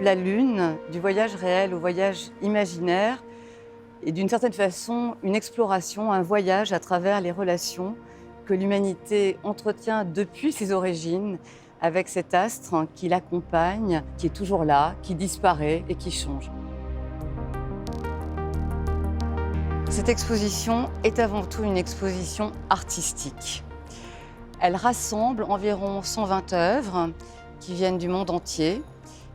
la Lune, du voyage réel au voyage imaginaire, et d'une certaine façon, une exploration, un voyage à travers les relations que l'humanité entretient depuis ses origines avec cet astre qui l'accompagne, qui est toujours là, qui disparaît et qui change. Cette exposition est avant tout une exposition artistique. Elle rassemble environ 120 œuvres qui viennent du monde entier,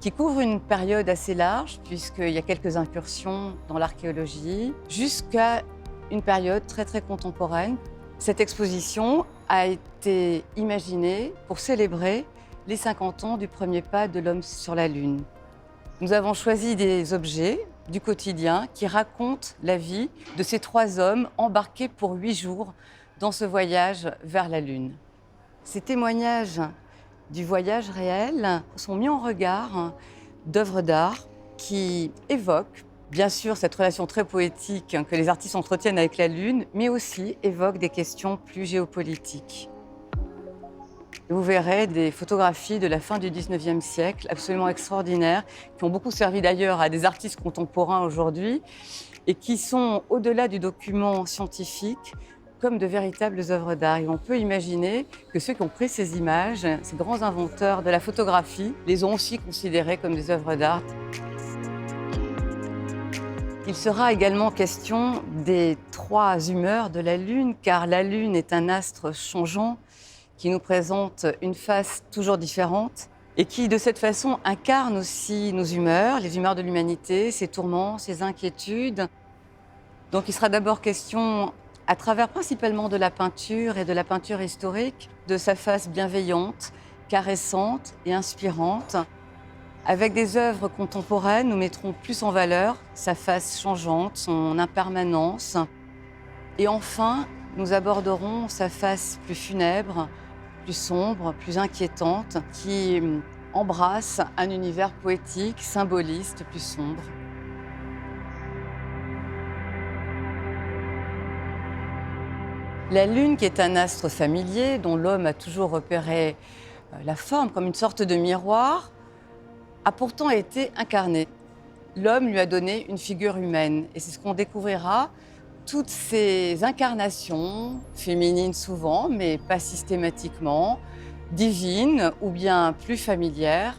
qui couvrent une période assez large, puisqu'il y a quelques incursions dans l'archéologie, jusqu'à une période très contemporaine. Cette exposition a été imaginée pour célébrer les 50 ans du premier pas de l'homme sur la Lune. Nous avons choisi des objets du quotidien qui racontent la vie de ces 3 hommes embarqués pour 8 jours dans ce voyage vers la Lune. Ces témoignages du voyage réel sont mis en regard d'œuvres d'art qui évoquent, bien sûr, cette relation très poétique que les artistes entretiennent avec la Lune, mais aussi évoquent des questions plus géopolitiques. Vous verrez des photographies de la fin du 19e siècle, absolument extraordinaires, qui ont beaucoup servi d'ailleurs à des artistes contemporains aujourd'hui, et qui sont, au-delà du document scientifique, comme de véritables œuvres d'art. Et on peut imaginer que ceux qui ont pris ces images, ces grands inventeurs de la photographie, les ont aussi considérées comme des œuvres d'art. Il sera également question des 3 humeurs de la Lune, car la Lune est un astre changeant qui nous présente une face toujours différente et qui, de cette façon, incarne aussi nos humeurs, les humeurs de l'humanité, ses tourments, ses inquiétudes. Donc il sera d'abord question, à travers principalement de la peinture et de la peinture historique, de sa face bienveillante, caressante et inspirante. Avec des œuvres contemporaines, nous mettrons plus en valeur sa face changeante, son impermanence. Et enfin, nous aborderons sa face plus funèbre, plus sombre, plus inquiétante, qui embrasse un univers poétique, symboliste, plus sombre. La Lune, qui est un astre familier, dont l'homme a toujours repéré la forme comme une sorte de miroir, a pourtant été incarnée. L'homme lui a donné une figure humaine, et c'est ce qu'on découvrira. Toutes ces incarnations, féminines souvent, mais pas systématiquement, divines ou bien plus familières,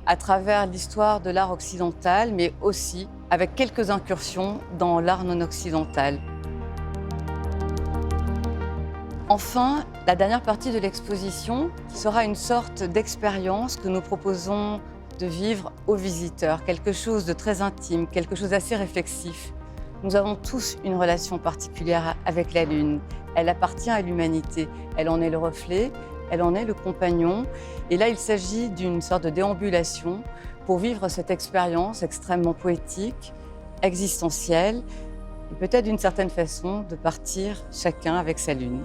à travers l'histoire de l'art occidental, mais aussi avec quelques incursions dans l'art non occidental. Enfin, la dernière partie de l'exposition sera une sorte d'expérience que nous proposons de vivre aux visiteurs, quelque chose de très intime, quelque chose d'assez réflexif. Nous avons tous une relation particulière avec la Lune. Elle appartient à l'humanité. Elle en est le reflet, elle en est le compagnon. Et là, il s'agit d'une sorte de déambulation pour vivre cette expérience extrêmement poétique, existentielle, et peut-être d'une certaine façon de partir chacun avec sa Lune.